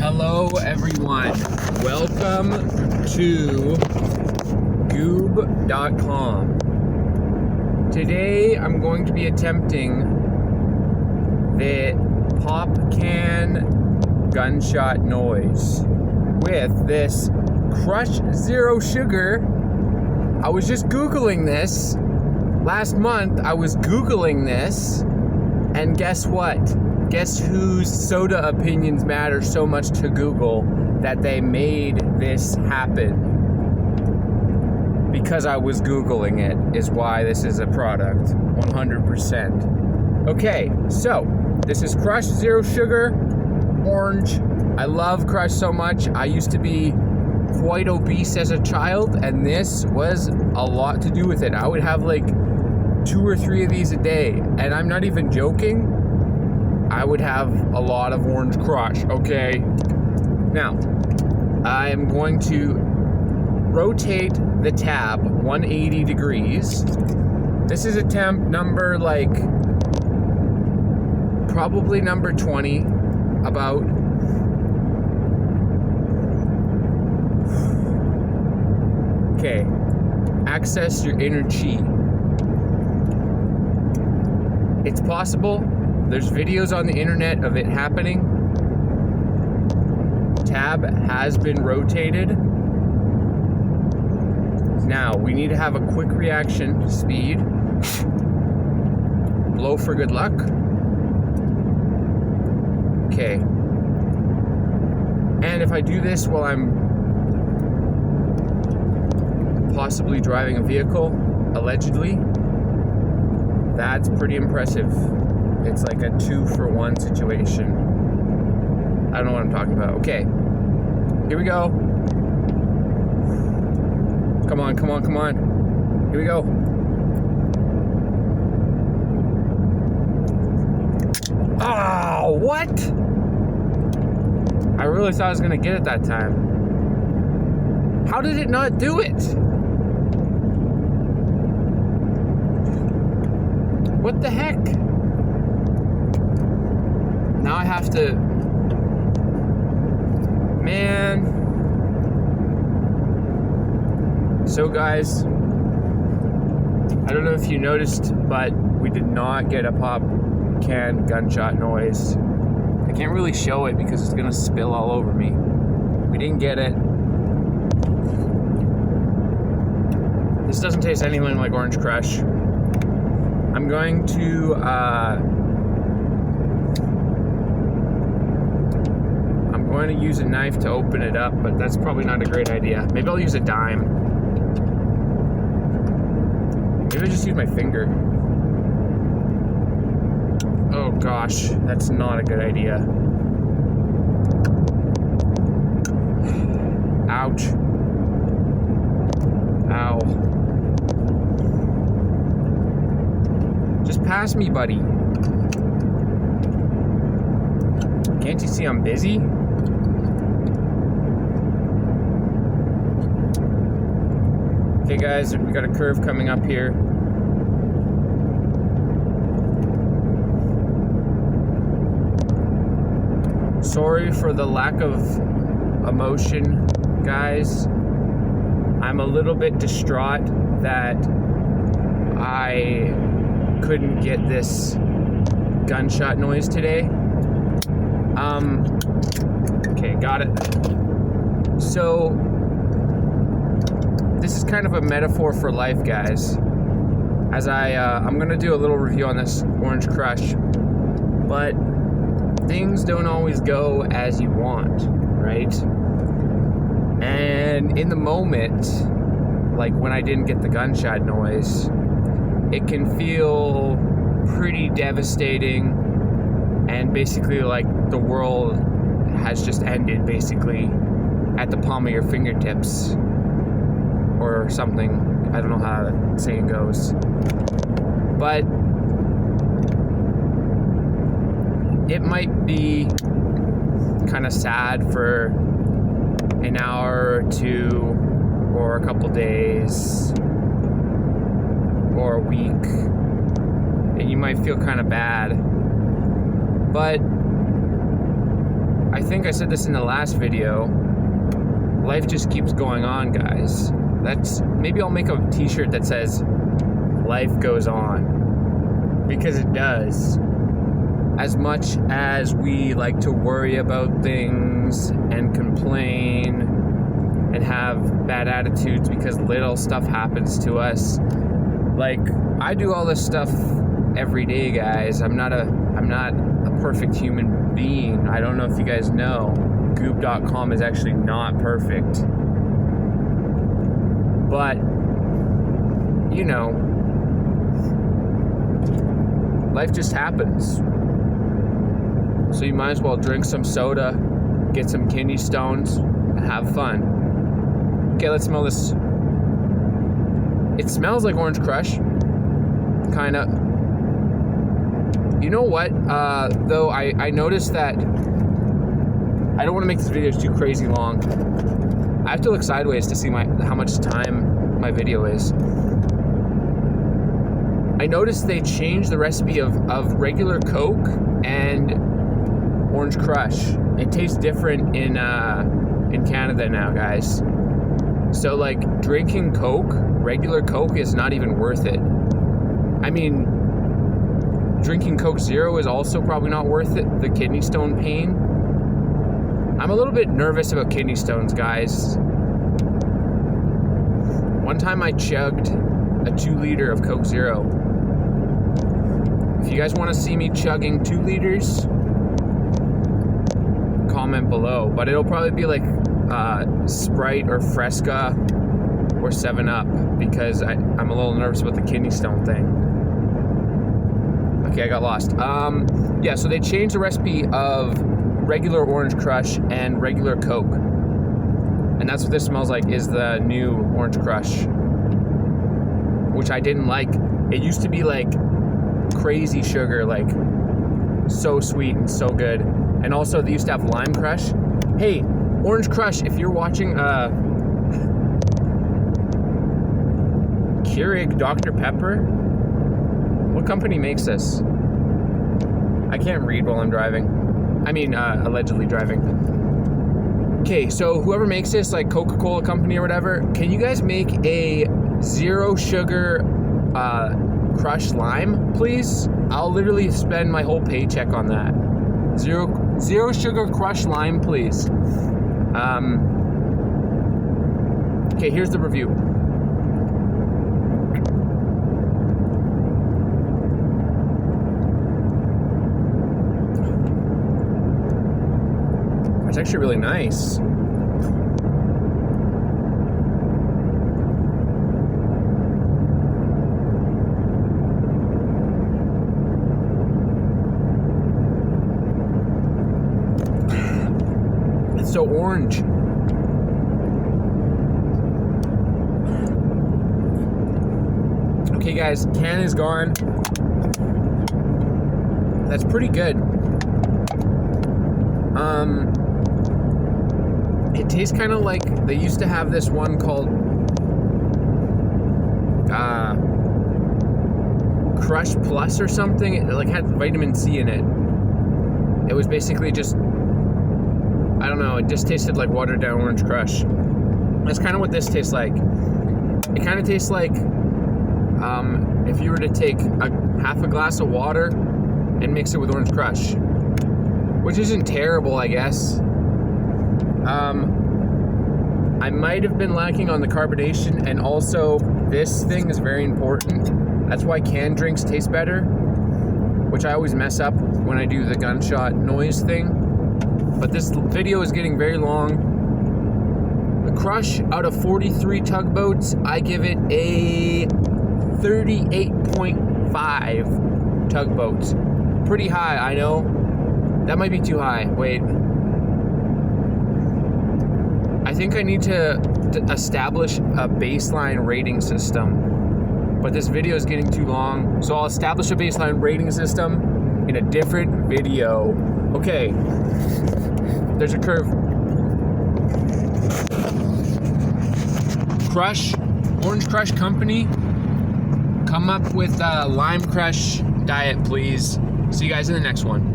Hello everyone, welcome to goob.com. Today I'm going to be attempting the Popcan gunshot noise with this Crush Zero Sugar. I was just Googling this. Last month I was Googling this, and guess what? Guess whose soda opinions matter so much to Google that they made this happen? Because I was Googling it is why this is a product, 100%. Okay, so this is Crush Zero Sugar Orange. I love Crush so much. I used to be quite obese as a child, and this was a lot to do with it. I would have like 2 or 3 of these a day, and I'm not even joking. I would have a lot of Orange Crush, okay? Now, I am going to rotate the tab 180 degrees. This is attempt number probably number 20, about. Okay, access your inner chi. It's possible. There's videos on the internet of it happening. Tab has been rotated. Now, we need to have a quick reaction speed. Blow for good luck. Okay. And if I do this while I'm possibly driving a vehicle, allegedly, that's pretty impressive. It's like a 2-for-1 situation. I don't know what I'm talking about. Okay. Here we go. Come on, come on, come on. Here we go. Oh, what? I really thought I was going to get it that time. How did it not do it? What the heck? Now I have to, man. So guys, I don't know if you noticed, but we did not get a Popcan gunshot noise. I can't really show it because it's gonna spill all over me. We didn't get it. This doesn't taste anything like Orange Crush. I'm going to, I'm going to use a knife to open it up, but that's probably not a great idea. Maybe I'll use a dime. Maybe I'll just use my finger. Oh gosh, that's not a good idea. Ouch. Ow. Just pass me, buddy. Can't you see I'm busy? Okay guys, we got a curve coming up here. Sorry for the lack of emotion, guys. I'm a little bit distraught that I couldn't get this gunshot noise today. Okay, got it. So, this is kind of a metaphor for life, guys. As I'm gonna do a little review on this Orange Crush, but things don't always go as you want, right? And in the moment, like when I didn't get the gunshot noise, it can feel pretty devastating, and basically like the world has just ended, basically, at the palm of your fingertips, or something. I don't know how that saying goes. But it might be kind of sad for an hour or 2, or a couple days, or a week, and you might feel kind of bad. But I think I said this in the last video, life just keeps going on, guys. Maybe I'll make a t-shirt that says, life goes on. Because it does. As much as we like to worry about things and complain and have bad attitudes because little stuff happens to us, like, I do all this stuff every day, guys. I'm not a perfect human being. I don't know if you guys know, Goop.com is actually not perfect. But, you know, life just happens. So you might as well drink some soda, get some kidney stones, and have fun. Okay, let's smell this. It smells like Orange Crush. Kinda. You know what? Though I noticed that I don't want to make this video too crazy long. I have to look sideways to see how much time my video is. I noticed they changed the recipe of regular Coke and Orange Crush. It tastes different in Canada now, guys. So like drinking Coke, regular Coke, is not even worth it. I mean, drinking Coke Zero is also probably not worth it. The kidney stone pain. I'm a little bit nervous about kidney stones, guys. One time I chugged a 2-liter of Coke Zero. If you guys want to see me chugging 2 liters, comment below. But it'll probably be like Sprite or Fresca or 7-Up, because I'm a little nervous about the kidney stone thing. Okay, I got lost. Yeah, so they changed the recipe of regular Orange Crush and regular Coke. And that's what this smells like, is the new Orange Crush, which I didn't like. It used to be like crazy sugar, like so sweet and so good. And also they used to have Lime Crush. Hey, Orange Crush, if you're watching Keurig Dr. Pepper, what company makes this? I can't read while I'm driving. I mean, allegedly driving. Okay, so whoever makes this, like Coca-Cola company or whatever, can you guys make a 0 sugar crushed lime, please? I'll literally spend my whole paycheck on that. Zero sugar crushed lime, please. Okay, here's the review. It's actually really nice. It's so orange. Okay, guys, can is gone. That's pretty good. It tastes kind of like they used to have this one called Crush Plus or something. It like had vitamin C in it. It was basically just, I don't know, it just tasted like watered down Orange Crush. That's kind of what this tastes like. It kind of tastes like if you were to take half a glass of water and mix it with Orange Crush, which isn't terrible, I guess. I might have been lacking on the carbonation, and also this thing is very important. That's why canned drinks taste better, which I always mess up when I do the gunshot noise thing. But this video is getting very long. The Crush, out of 43 tugboats, I give it a 38.5 tugboats. Pretty high, I know. That might be too high. Wait. I think I need to establish a baseline rating system. But this video is getting too long, so I'll establish a baseline rating system in a different video. Okay. There's a curve. Crush, Orange Crush Company, come up with a Lime Crush diet, please. See you guys in the next one.